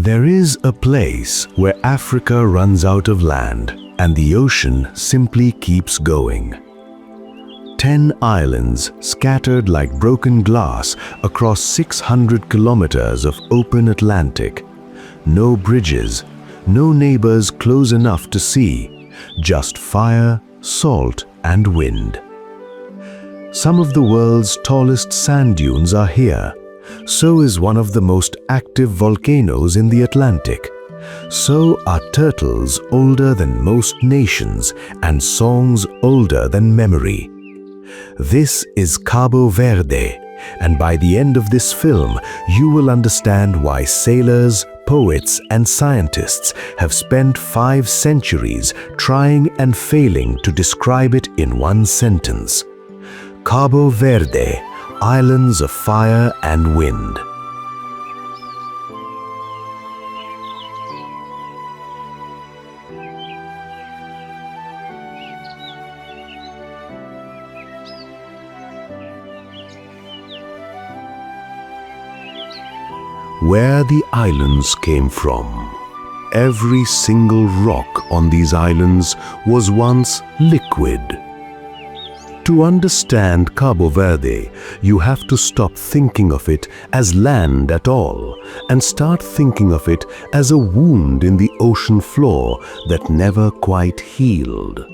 There is a place where Africa runs out of land and the ocean simply keeps going. 10 islands scattered like broken glass across 600 kilometers of open Atlantic. No bridges, no neighbors close enough to see, just fire, salt and wind. Some of the world's tallest sand dunes are here. So is one of the most active volcanoes in the Atlantic. So are turtles older than most nations and songs older than memory. This is Cabo Verde, and by the end of this film, you will understand why sailors, poets and scientists have spent 5 centuries trying and failing to describe it in one sentence. Cabo Verde, Islands of Fire and Wind. Where the islands came from. Every single rock on these islands was once liquid. To understand Cabo Verde, you have to stop thinking of it as land at all and start thinking of it as a wound in the ocean floor that never quite healed.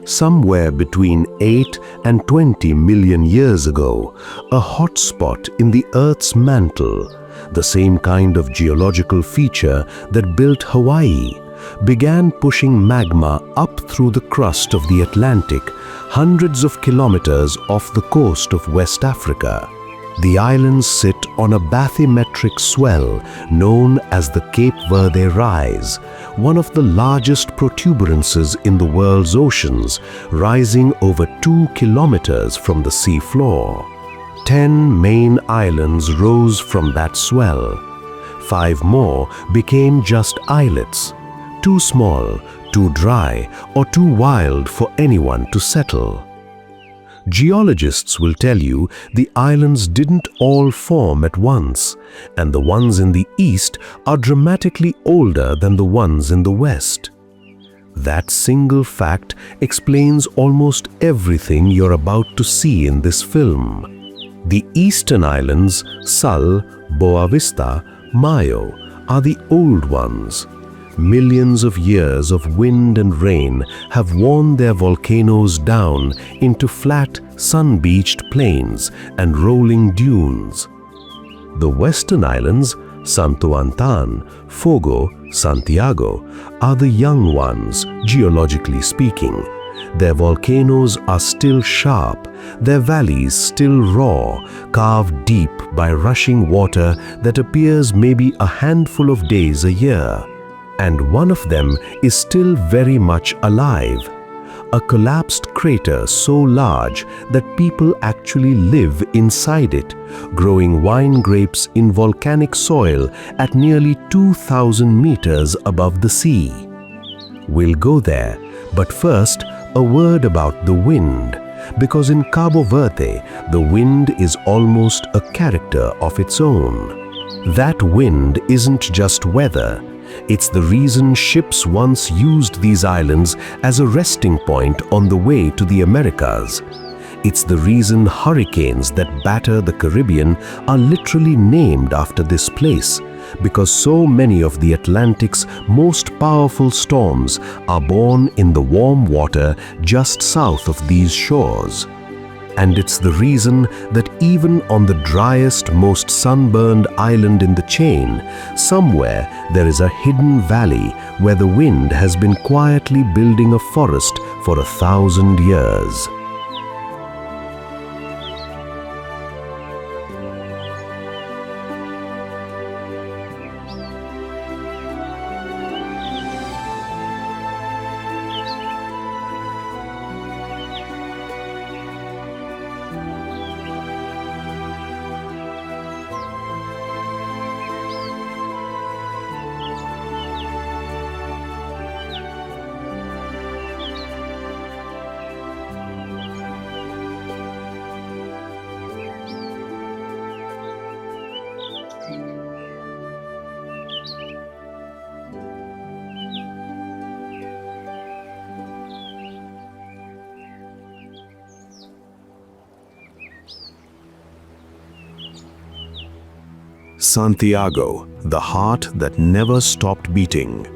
Somewhere between 8 and 20 million years ago, a hot spot in the Earth's mantle, the same kind of geological feature that built Hawaii, began pushing magma up through the crust of the Atlantic, hundreds of kilometers off the coast of West Africa. The islands sit on a bathymetric swell known as the Cape Verde Rise, one of the largest protuberances in the world's oceans, rising over 2 kilometers from the sea floor. 10 main islands rose from that swell. 5 more became just islets, too small, too dry, or too wild for anyone to settle. Geologists will tell you the islands didn't all form at once, and the ones in the east are dramatically older than the ones in the west. That single fact explains almost everything you're about to see in this film. The eastern islands, Sal, Boa Vista, Mayo, are the old ones. Millions of years of wind and rain have worn their volcanoes down into flat, sun-beached plains and rolling dunes. The western islands, Santo Antão, Fogo, Santiago, are the young ones, geologically speaking. Their volcanoes are still sharp, their valleys still raw, carved deep by rushing water that appears maybe a handful of days a year. And one of them is still very much alive. A collapsed crater so large that people actually live inside it, growing wine grapes in volcanic soil at nearly 2,000 meters above the sea. We'll go there, but first, a word about the wind, because in Cabo Verde, the wind is almost a character of its own. That wind isn't just weather. It's the reason ships once used these islands as a resting point on the way to the Americas. It's the reason hurricanes that batter the Caribbean are literally named after this place, because so many of the Atlantic's most powerful storms are born in the warm water just south of these shores. And it's the reason that even on the driest, most sunburned island in the chain, somewhere there is a hidden valley where the wind has been quietly building a forest for 1,000 years. Santiago, the heart that never stopped beating.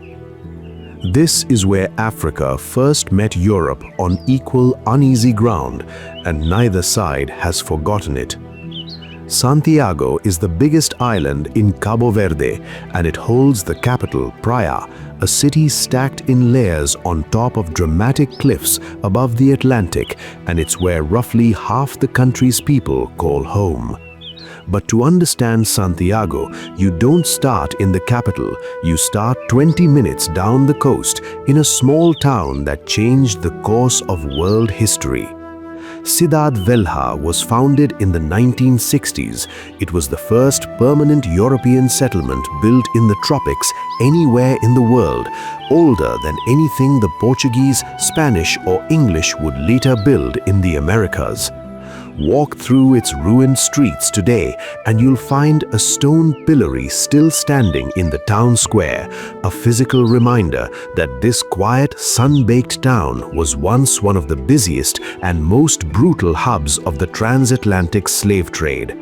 This is where Africa first met Europe on equal, uneasy ground, and neither side has forgotten it. Santiago is the biggest island in Cabo Verde, and it holds the capital, Praia, a city stacked in layers on top of dramatic cliffs above the Atlantic, and it's where roughly half the country's people call home. But to understand Santiago, you don't start in the capital. You start 20 minutes down the coast in a small town that changed the course of world history. Ciudad Velha was founded in the 1960s. It was the first permanent European settlement built in the tropics anywhere in the world, older than anything the Portuguese, Spanish or English would later build in the Americas. Walk through its ruined streets today and you'll find a stone pillory still standing in the town square, a physical reminder that this quiet, sun-baked town was once one of the busiest and most brutal hubs of the transatlantic slave trade.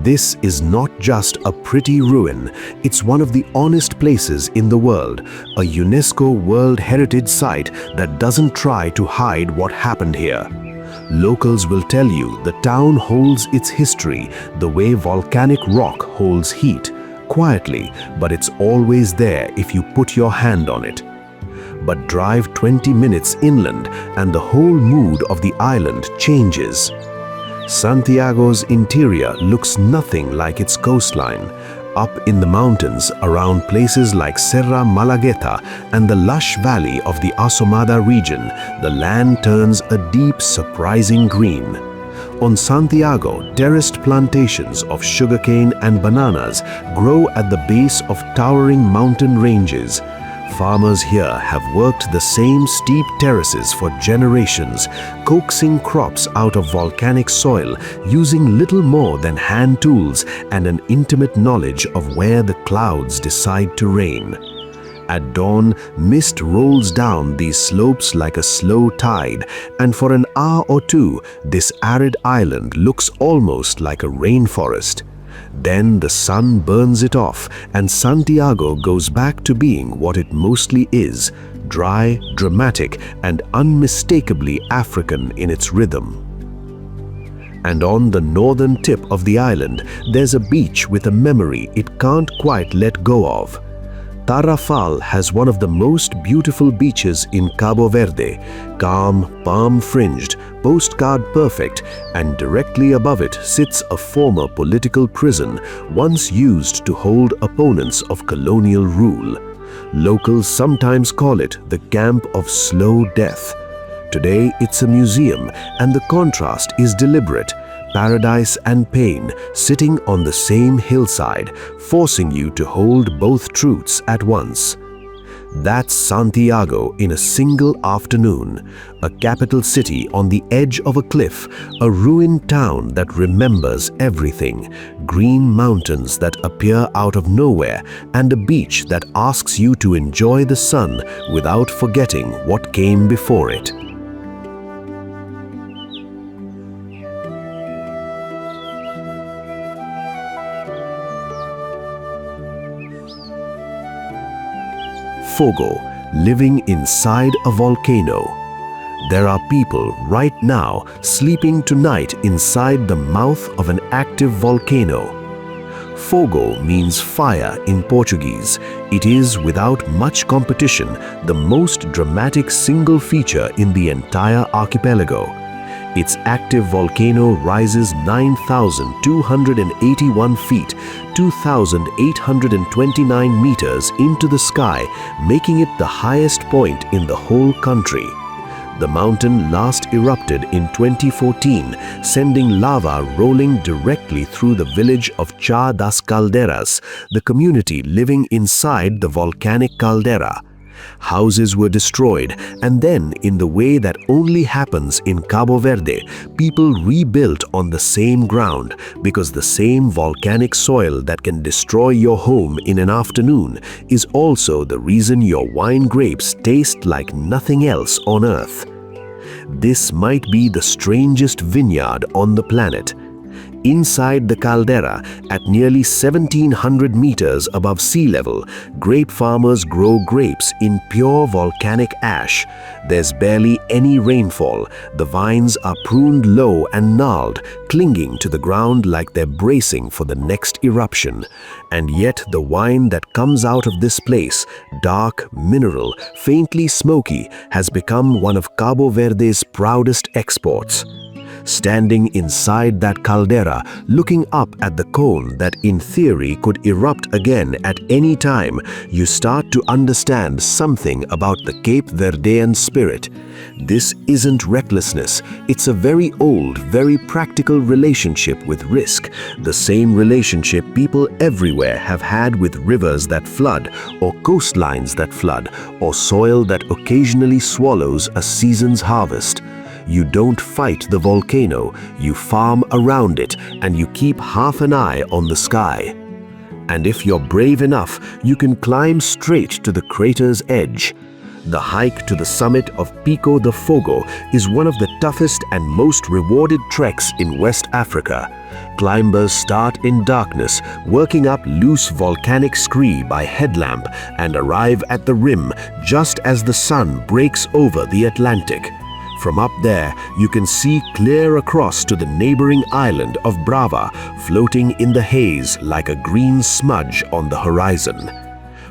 This is not just a pretty ruin, it's one of the honest places in the world, a UNESCO World Heritage Site that doesn't try to hide what happened here. Locals will tell you the town holds its history the way volcanic rock holds heat, quietly, but it's always there if you put your hand on it. But drive 20 minutes inland and the whole mood of the island changes. Santiago's interior looks nothing like its coastline. Up in the mountains around places like Serra Malagueta and the lush valley of the Asomada region, the land turns a deep, surprising green. On Santiago, terraced plantations of sugarcane and bananas grow at the base of towering mountain ranges. Farmers here have worked the same steep terraces for generations, coaxing crops out of volcanic soil using little more than hand tools and an intimate knowledge of where the clouds decide to rain. At dawn, mist rolls down these slopes like a slow tide, and for an hour or two, this arid island looks almost like a rainforest. Then the sun burns it off and Santiago goes back to being what it mostly is, dry, dramatic, and unmistakably African in its rhythm. And on the northern tip of the island, there's a beach with a memory it can't quite let go of. Tarrafal has one of the most beautiful beaches in Cabo Verde, calm, palm-fringed, postcard perfect, and directly above it sits a former political prison once used to hold opponents of colonial rule. Locals sometimes call it the Camp of Slow Death. Today it's a museum, and the contrast is deliberate. Paradise and pain sitting on the same hillside, forcing you to hold both truths at once. That's Santiago in a single afternoon, a capital city on the edge of a cliff, a ruined town that remembers everything, green mountains that appear out of nowhere, and a beach that asks you to enjoy the sun without forgetting what came before it. Fogo, living inside a volcano. There are people right now sleeping tonight inside the mouth of an active volcano. Fogo means fire in Portuguese. It is, without much competition, the most dramatic single feature in the entire archipelago. Its active volcano rises 9,281 feet, 2,829 meters into the sky, making it the highest point in the whole country. The mountain last erupted in 2014, sending lava rolling directly through the village of Chá das Caldeiras, the community living inside the volcanic caldera. Houses were destroyed, and then, in the way that only happens in Cabo Verde, people rebuilt on the same ground, because the same volcanic soil that can destroy your home in an afternoon is also the reason your wine grapes taste like nothing else on earth. This might be the strangest vineyard on the planet. Inside the caldera, at nearly 1700 meters above sea level, grape farmers grow grapes in pure volcanic ash. There's barely any rainfall. The vines are pruned low and gnarled, clinging to the ground like they're bracing for the next eruption. And yet the wine that comes out of this place, dark, mineral, faintly smoky, has become one of Cabo Verde's proudest exports. Standing inside that caldera, looking up at the cone that in theory could erupt again at any time, you start to understand something about the Cape Verdean spirit. This isn't recklessness, it's a very old, very practical relationship with risk, the same relationship people everywhere have had with rivers that flood, or coastlines that flood, or soil that occasionally swallows a season's harvest. You don't fight the volcano, you farm around it, and you keep half an eye on the sky. And if you're brave enough, you can climb straight to the crater's edge. The hike to the summit of Pico de Fogo is one of the toughest and most rewarded treks in West Africa. Climbers start in darkness, working up loose volcanic scree by headlamp, and arrive at the rim just as the sun breaks over the Atlantic. From up there, you can see clear across to the neighboring island of Brava, floating in the haze like a green smudge on the horizon.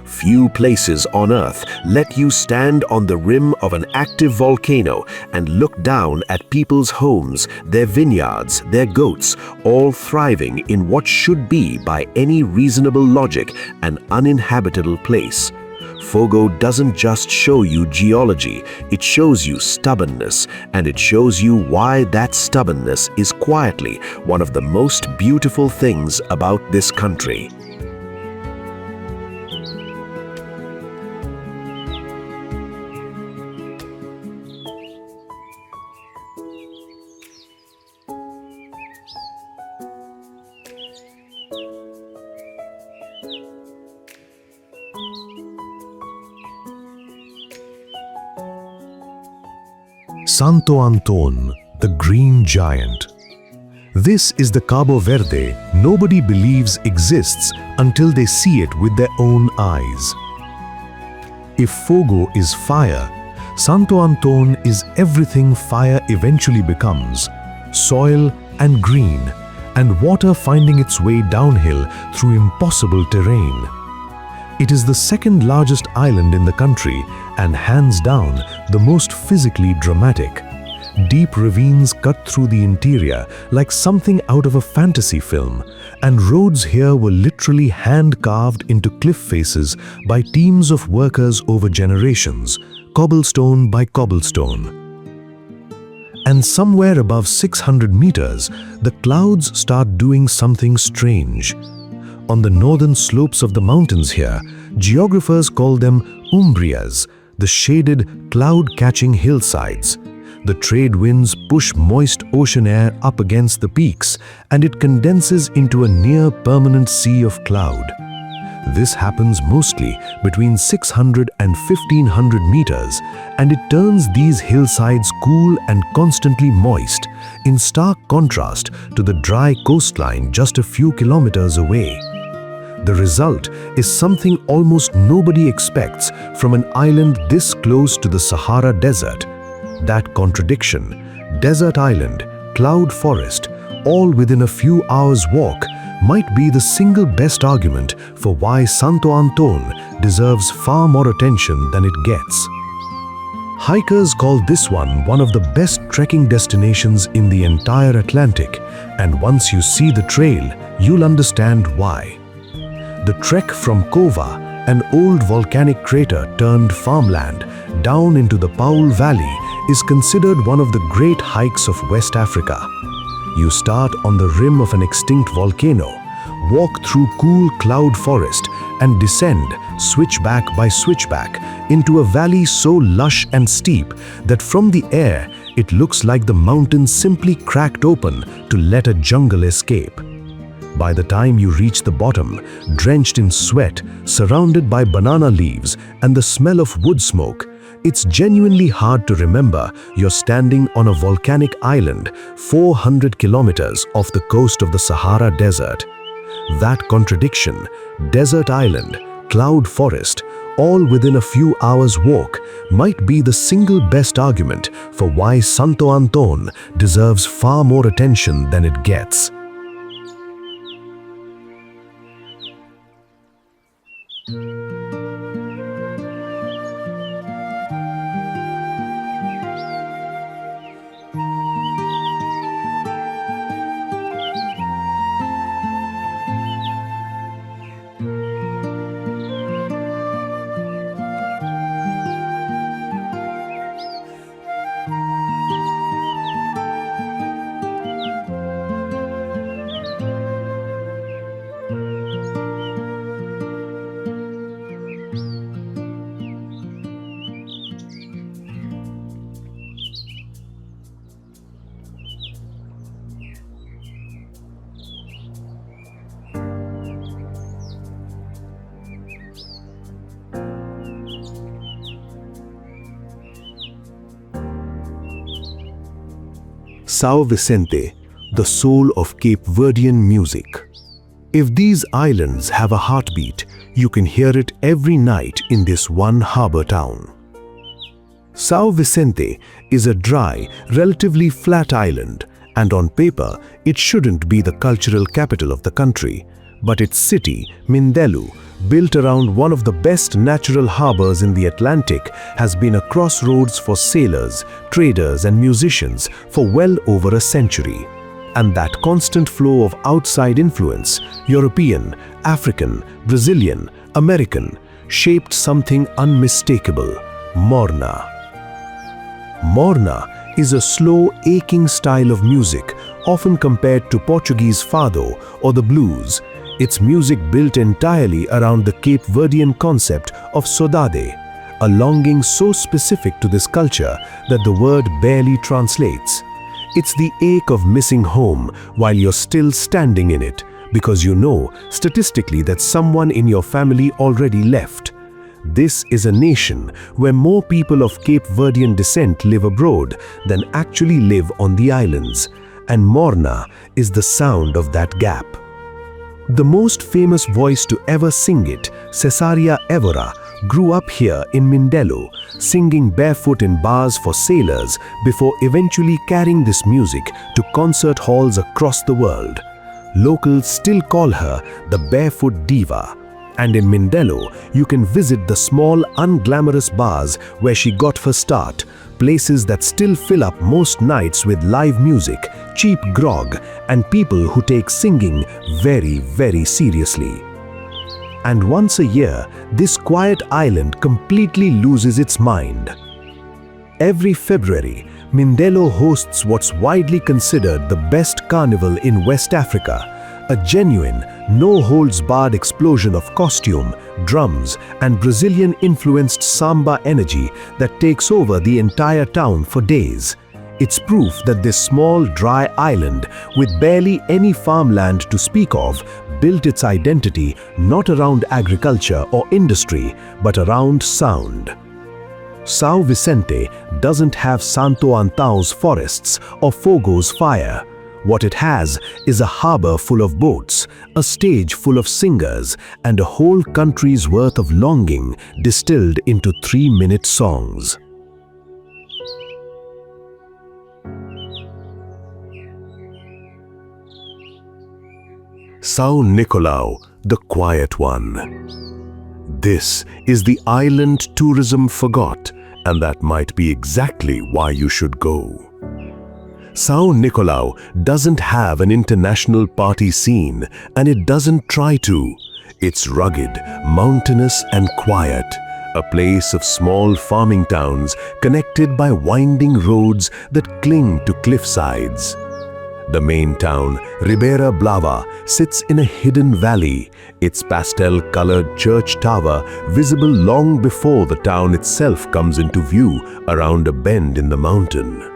Few places on Earth let you stand on the rim of an active volcano and look down at people's homes, their vineyards, their goats, all thriving in what should be, by any reasonable logic, an uninhabitable place. Fogo doesn't just show you geology, it shows you stubbornness, and it shows you why that stubbornness is quietly one of the most beautiful things about this country. Santo Antão, the green giant. This is the Cabo Verde nobody believes exists until they see it with their own eyes. If Fogo is fire, Santo Antão is everything fire eventually becomes: soil and green, and water finding its way downhill through impossible terrain. It is the second largest island in the country and hands down the most physically dramatic. Deep ravines cut through the interior like something out of a fantasy film, and roads here were literally hand-carved into cliff faces by teams of workers over generations, cobblestone by cobblestone. And somewhere above 600 meters, the clouds start doing something strange. On the northern slopes of the mountains here, geographers call them umbrias, the shaded, cloud-catching hillsides. The trade winds push moist ocean air up against the peaks, and it condenses into a near-permanent sea of cloud. This happens mostly between 600 and 1500 meters, and it turns these hillsides cool and constantly moist, in stark contrast to the dry coastline just a few kilometers away. The result is something almost nobody expects from an island this close to the Sahara Desert. That contradiction, desert island, cloud forest, all within a few hours' walk, might be the single best argument for why Santo Antão deserves far more attention than it gets. Hikers call this one of the best trekking destinations in the entire Atlantic, and once you see the trail, you'll understand why. The trek from Cova, an old volcanic crater turned farmland, down into the Paul Valley is considered one of the great hikes of West Africa. You start on the rim of an extinct volcano, walk through cool cloud forest, and descend, switchback by switchback, into a valley so lush and steep that from the air it looks like the mountain simply cracked open to let a jungle escape. By the time you reach the bottom, drenched in sweat, surrounded by banana leaves and the smell of wood smoke, It's genuinely hard to remember you're standing on a volcanic island 400 kilometers off the coast of the Sahara Desert. That contradiction, desert island, cloud forest, all within a few hours' walk, might be the single best argument for why Santo Antão deserves far more attention than it gets. São Vicente, the soul of Cape Verdean music. If these islands have a heartbeat, you can hear it every night in this one harbor town. São Vicente is a dry, relatively flat island, and on paper, it shouldn't be the cultural capital of the country. But its city, Mindelo, built around one of the best natural harbors in the Atlantic, has been a crossroads for sailors, traders and musicians for well over a century. And that constant flow of outside influence, European, African, Brazilian, American, shaped something unmistakable: morna. Morna is a slow, aching style of music, often compared to Portuguese fado or the blues. Its music built entirely around the Cape Verdean concept of saudade, a longing so specific to this culture that the word barely translates. It's the ache of missing home while you're still standing in it, because you know statistically that someone in your family already left. This is a nation where more people of Cape Verdean descent live abroad than actually live on the islands, and morna is the sound of that gap. The most famous voice to ever sing it, Cesária Évora, grew up here in Mindelo, singing barefoot in bars for sailors before eventually carrying this music to concert halls across the world. Locals still call her the Barefoot Diva. And in Mindelo, you can visit the small, unglamorous bars where she got her start, places that still fill up most nights with live music, cheap grog, and people who take singing very, very seriously. And once a year, this quiet island completely loses its mind. Every February, Mindelo hosts what's widely considered the best carnival in West Africa, a genuine, no-holds-barred explosion of costume, drums, and Brazilian-influenced samba energy that takes over the entire town for days. It's proof that this small, dry island, with barely any farmland to speak of, built its identity not around agriculture or industry, but around sound. São Vicente doesn't have Santo Antão's forests or Fogo's fire. What it has is a harbor full of boats, a stage full of singers, and a whole country's worth of longing distilled into 3-minute songs. São Nicolau, the quiet one. This is the island tourism forgot, and that might be exactly why you should go. São Nicolau doesn't have an international party scene, and it doesn't try to. It's rugged, mountainous and quiet, a place of small farming towns connected by winding roads that cling to cliff sides. The main town, Ribeira Brava, sits in a hidden valley, its pastel-colored church tower visible long before the town itself comes into view around a bend in the mountain.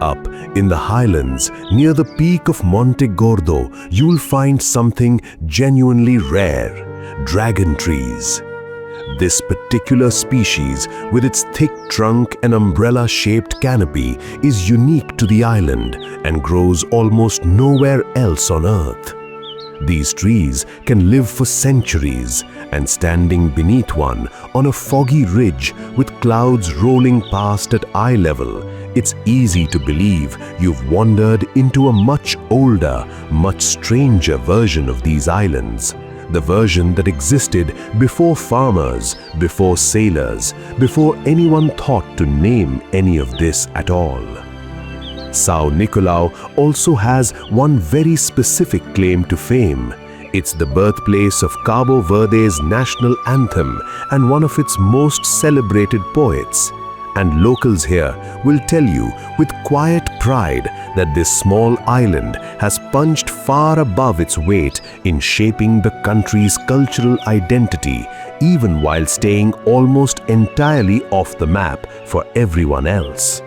Up in the highlands, near the peak of Monte Gordo, you'll find something genuinely rare: dragon trees. This particular species, with its thick trunk and umbrella-shaped canopy, is unique to the island and grows almost nowhere else on Earth. These trees can live for centuries, and standing beneath one on a foggy ridge with clouds rolling past at eye level, it's easy to believe you've wandered into a much older, much stranger version of these islands. The version that existed before farmers, before sailors, before anyone thought to name any of this at all. São Nicolau also has one very specific claim to fame. It's the birthplace of Cabo Verde's national anthem and one of its most celebrated poets. And locals here will tell you with quiet pride that this small island has punched far above its weight in shaping the country's cultural identity, even while staying almost entirely off the map for everyone else.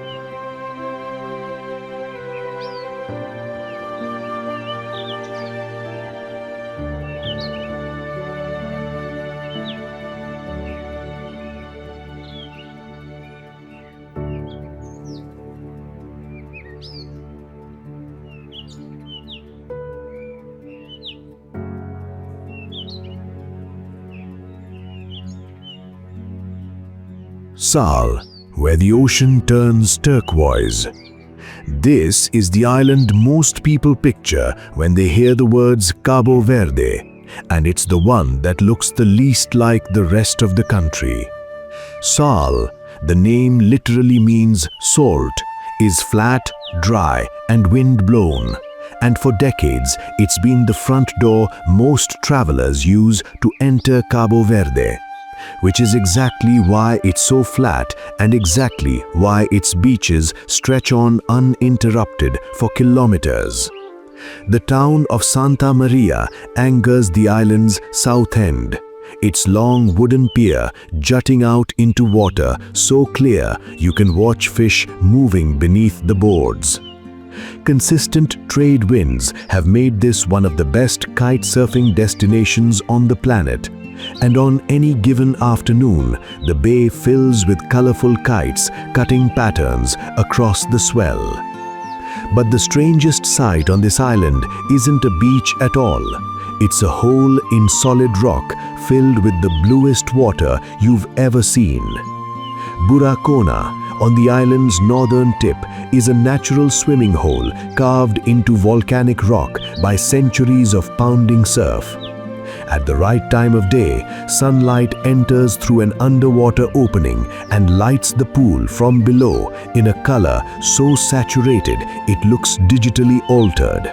Sal, where the ocean turns turquoise. This is the island most people picture when they hear the words Cabo Verde, and it's the one that looks the least like the rest of the country. Sal, the name literally means salt, is flat, dry, and wind-blown. And for decades, it's been the front door most travelers use to enter Cabo Verde, which is exactly why it's so flat and exactly why its beaches stretch on uninterrupted for kilometers. The town of Santa Maria anchors the island's south end. Its long wooden pier jutting out into water so clear you can watch fish moving beneath the boards. Consistent trade winds have made this one of the best kite surfing destinations on the planet. And on any given afternoon, the bay fills with colorful kites cutting patterns across the swell. But the strangest sight on this island isn't a beach at all. It's a hole in solid rock filled with the bluest water you've ever seen. Buracona, on the island's northern tip, is a natural swimming hole carved into volcanic rock by centuries of pounding surf. At the right time of day, sunlight enters through an underwater opening and lights the pool from below in a color so saturated it looks digitally altered.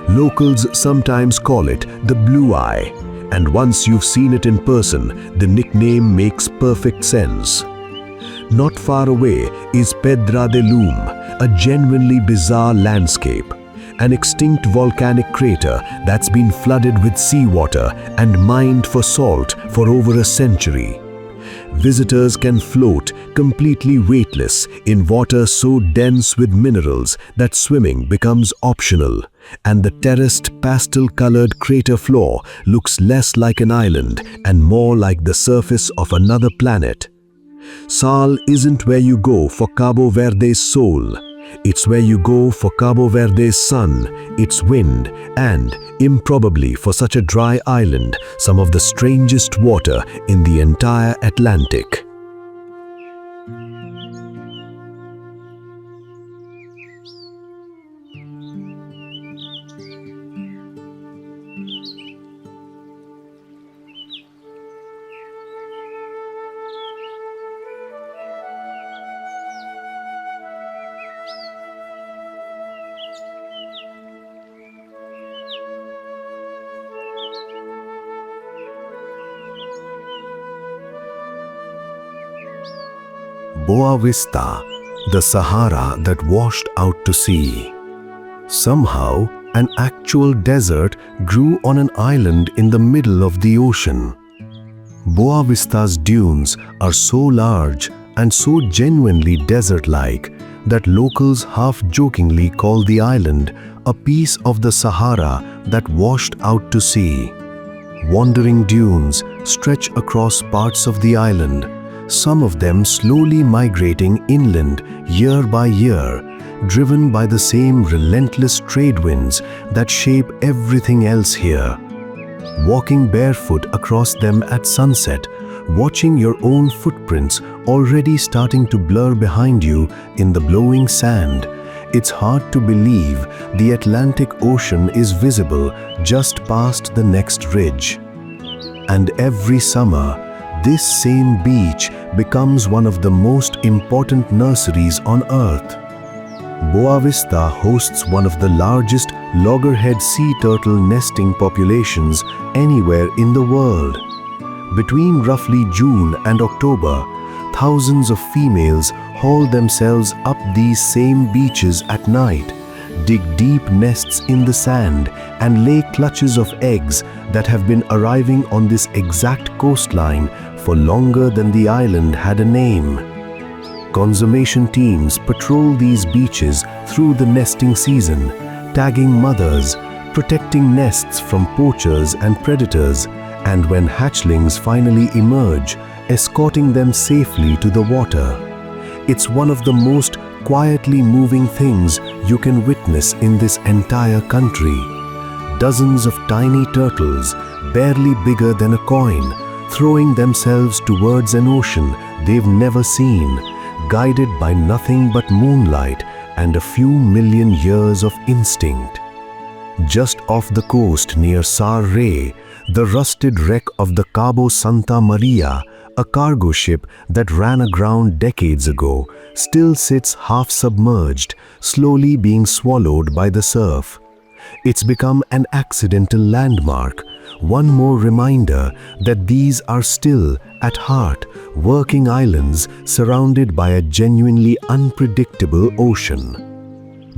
Locals sometimes call it the Blue Eye, and once you've seen it in person, the nickname makes perfect sense. Not far away is Pedra de Lume, a genuinely bizarre landscape. An extinct volcanic crater that's been flooded with seawater and mined for salt for over a century. Visitors can float completely weightless in water so dense with minerals that swimming becomes optional, and the terraced pastel-colored crater floor looks less like an island and more like the surface of another planet. Sal isn't where you go for Cabo Verde's soul. It's where you go for Cabo Verde's sun, its wind, and, improbably for such a dry island, some of the strangest water in the entire Atlantic. Boa Vista, the Sahara that washed out to sea. Somehow, an actual desert grew on an island in the middle of the ocean. Boa Vista's dunes are so large and so genuinely desert-like that locals half-jokingly call the island a piece of the Sahara that washed out to sea. Wandering dunes stretch across parts of the island, some of them slowly migrating inland year by year, driven by the same relentless trade winds that shape everything else here. Walking barefoot across them at sunset, watching your own footprints already starting to blur behind you in the blowing sand, it's hard to believe the Atlantic Ocean is visible just past the next ridge. And every summer, this same beach becomes one of the most important nurseries on Earth. Boa Vista hosts one of the largest loggerhead sea turtle nesting populations anywhere in the world. Between roughly June and October, thousands of females haul themselves up these same beaches at night, dig deep nests in the sand, and lay clutches of eggs that have been arriving on this exact coastline for longer than the island had a name. Conservation teams patrol these beaches through the nesting season, tagging mothers, protecting nests from poachers and predators, and when hatchlings finally emerge, escorting them safely to the water. It's one of the most quietly moving things you can witness in this entire country. Dozens of tiny turtles, barely bigger than a coin, throwing themselves towards an ocean they've never seen, guided by nothing but moonlight and a few million years of instinct. Just off the coast near Sahara-like, the rusted wreck of the Cabo Santa Maria, a cargo ship that ran aground decades ago, still sits half-submerged, slowly being swallowed by the surf. It's become an accidental landmark, one more reminder that these are still, at heart, working islands surrounded by a genuinely unpredictable ocean.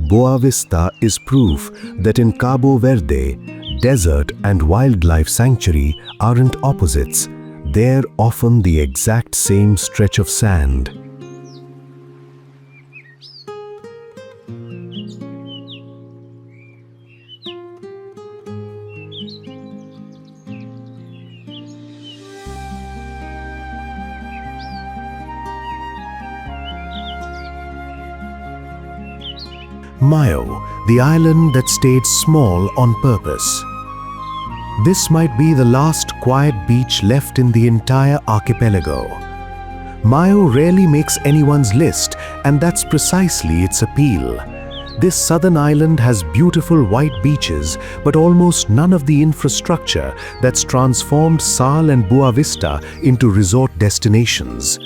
Boa Vista is proof that in Cabo Verde, desert and wildlife sanctuary aren't opposites. They're often the exact same stretch of sand. Mayo, the island that stayed small on purpose. This might be the last quiet beach left in the entire archipelago. Mayo rarely makes anyone's list, and that's precisely its appeal. This southern island has beautiful white beaches, but almost none of the infrastructure that's transformed Sal and Boa Vista into resort destinations.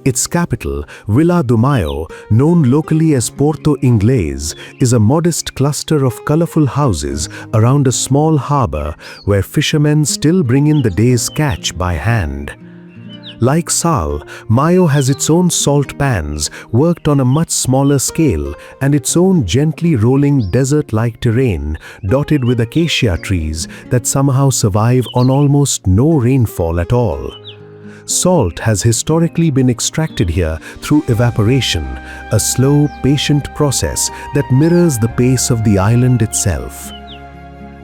Its capital, Vila do Maio, known locally as Porto Inglês, is a modest cluster of colorful houses around a small harbor where fishermen still bring in the day's catch by hand. Like Sal, Maio has its own salt pans, worked on a much smaller scale, and its own gently rolling desert-like terrain, dotted with acacia trees that somehow survive on almost no rainfall at all. Salt has historically been extracted here through evaporation, a slow, patient process that mirrors the pace of the island itself.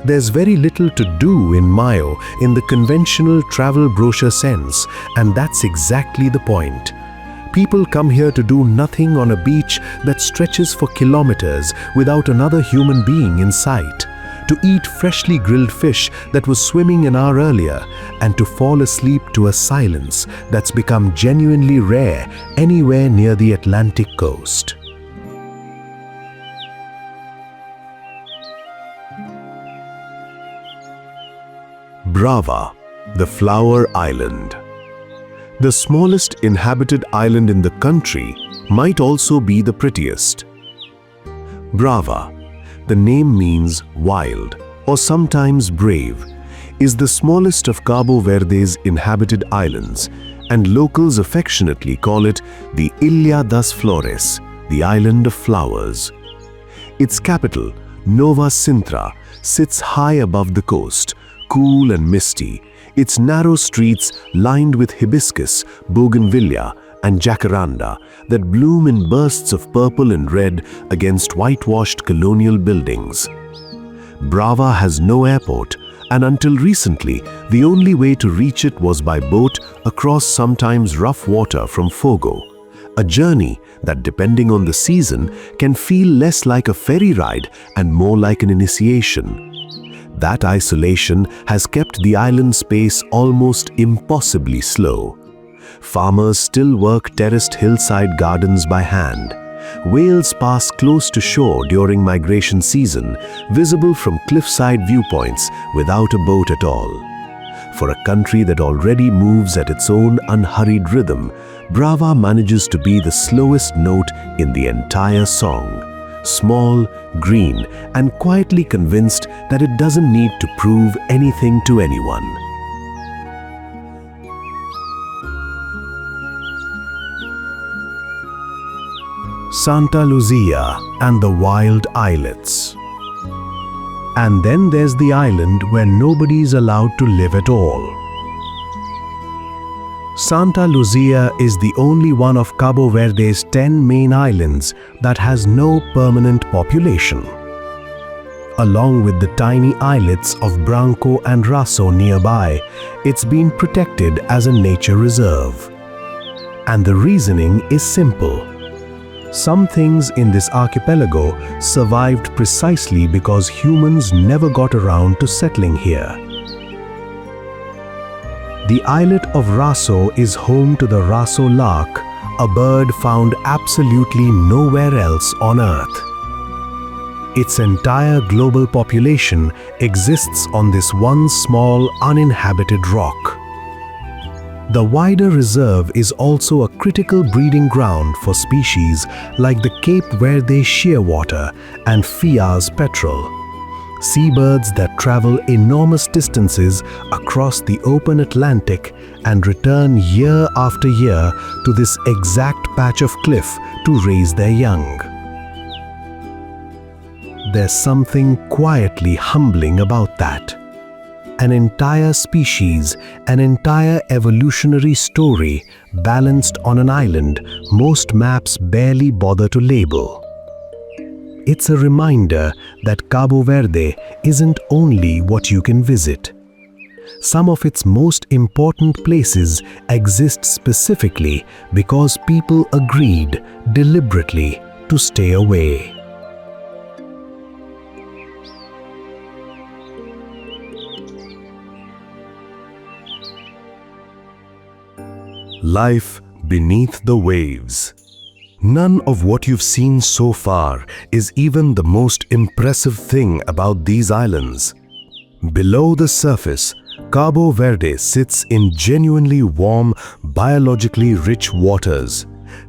There's very little to do in Maio in the conventional travel brochure sense, and that's exactly the point. People come here to do nothing on a beach that stretches for kilometers without another human being in sight, to eat freshly grilled fish that was swimming an hour earlier, and to fall asleep to a silence that's become genuinely rare anywhere near the Atlantic coast. Brava, the Flower Island. The smallest inhabited island in the country might also be the prettiest. Brava, the name means wild or sometimes brave, is the smallest of Cabo Verde's inhabited islands, and locals affectionately call it the Ilha das Flores, the Island of Flowers. Its capital, Nova Sintra, sits high above the coast, cool and misty, its narrow streets lined with hibiscus, bougainvillea, and jacaranda that bloom in bursts of purple and red against whitewashed colonial buildings. Brava has no airport, and until recently, the only way to reach it was by boat across sometimes rough water from Fogo. A journey that, depending on the season, can feel less like a ferry ride and more like an initiation. That isolation has kept the island's pace almost impossibly slow. Farmers still work terraced hillside gardens by hand. Whales pass close to shore during migration season, visible from cliffside viewpoints without a boat at all. For a country that already moves at its own unhurried rhythm, Brava manages to be the slowest note in the entire song. Small, green, and quietly convinced that it doesn't need to prove anything to anyone. Santa Luzia and the wild islets. And then there's the island where nobody's allowed to live at all. Santa Luzia is the only one of Cabo Verde's 10 main islands that has no permanent population. Along with the tiny islets of Branco and Raso nearby, it's been protected as a nature reserve. And the reasoning is simple. Some things in this archipelago survived precisely because humans never got around to settling here. The islet of Raso is home to the Raso lark, a bird found absolutely nowhere else on Earth. Its entire global population exists on this one small uninhabited rock. The wider reserve is also a critical breeding ground for species like the Cape Verde shearwater and Fia's petrel, seabirds that travel enormous distances across the open Atlantic and return year after year to this exact patch of cliff to raise their young. There's something quietly humbling about that. An entire species, an entire evolutionary story balanced on an island most maps barely bother to label. It's a reminder that Cabo Verde isn't only what you can visit. Some of its most important places exist specifically because people agreed deliberately to stay away. Life beneath the waves. None of what you've seen so far is even the most impressive thing about these islands. Below the surface, Cabo Verde sits in genuinely warm, biologically rich waters.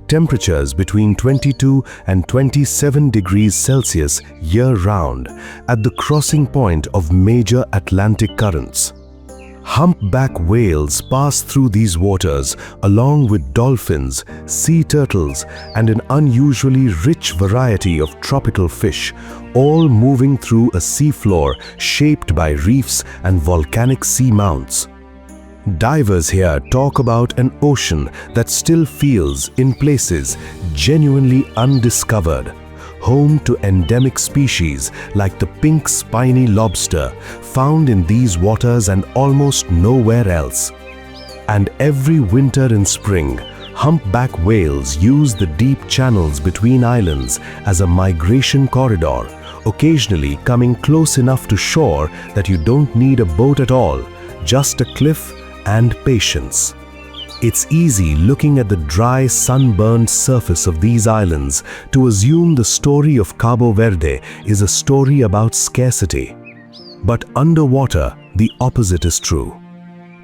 Temperatures between 22 and 27 degrees Celsius year-round at the crossing point of major Atlantic currents. Humpback whales pass through these waters along with dolphins, sea turtles, and an unusually rich variety of tropical fish, all moving through a seafloor shaped by reefs and volcanic seamounts. Divers here talk about an ocean that still feels, in places, genuinely undiscovered, home to endemic species like the pink spiny lobster found in these waters and almost nowhere else. And every winter and spring, humpback whales use the deep channels between islands as a migration corridor, occasionally coming close enough to shore that you don't need a boat at all, just a cliff and patience. It's easy looking at the dry, sunburned surface of these islands to assume the story of Cabo Verde is a story about scarcity. But underwater, the opposite is true.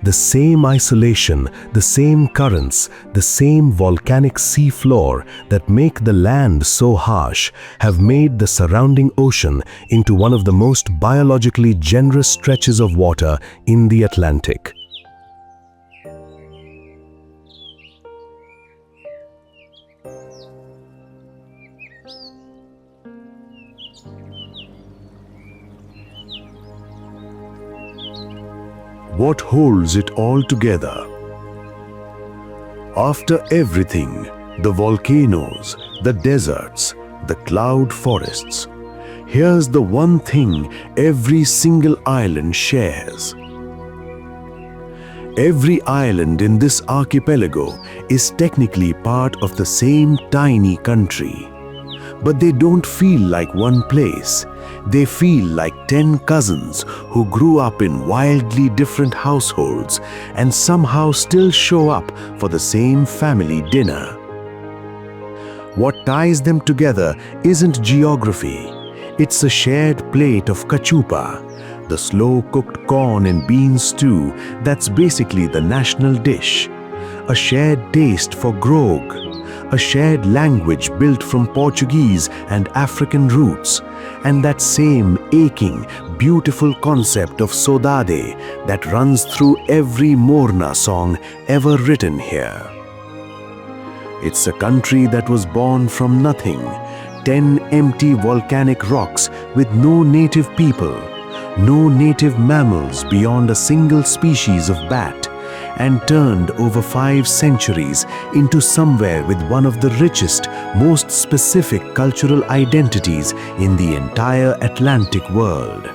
The same isolation, the same currents, the same volcanic sea floor that make the land so harsh have made the surrounding ocean into one of the most biologically generous stretches of water in the Atlantic. What holds it all together? After everything, the volcanoes, the deserts, the cloud forests, Here's the one thing every single island shares. Every island in this archipelago is technically part of the same tiny country. But they don't feel like one place. They feel like 10 cousins who grew up in wildly different households and somehow still show up for the same family dinner. What ties them together isn't geography. It's a shared plate of cachupa, the slow-cooked corn and bean stew that's basically the national dish. A shared taste for grog, a shared language built from Portuguese and African roots, and that same aching, beautiful concept of saudade that runs through every morna song ever written here. It's a country that was born from nothing, 10 empty volcanic rocks with no native people, no native mammals beyond a single species of bat, and turned over 5 centuries into somewhere with one of the richest, most specific cultural identities in the entire Atlantic world.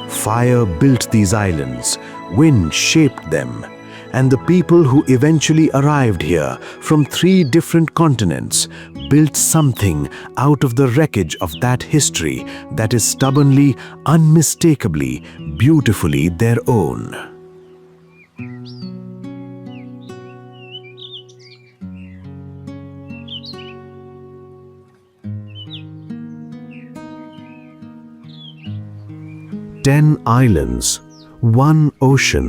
Fire built these islands, wind shaped them, and the people who eventually arrived here from 3 different continents built something out of the wreckage of that history that is stubbornly, unmistakably, beautifully their own. "10 islands, 1 ocean,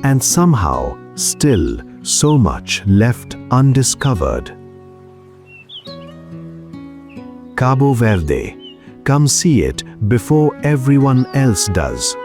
and somehow still so much left undiscovered." Cabo Verde. Come see it before everyone else does.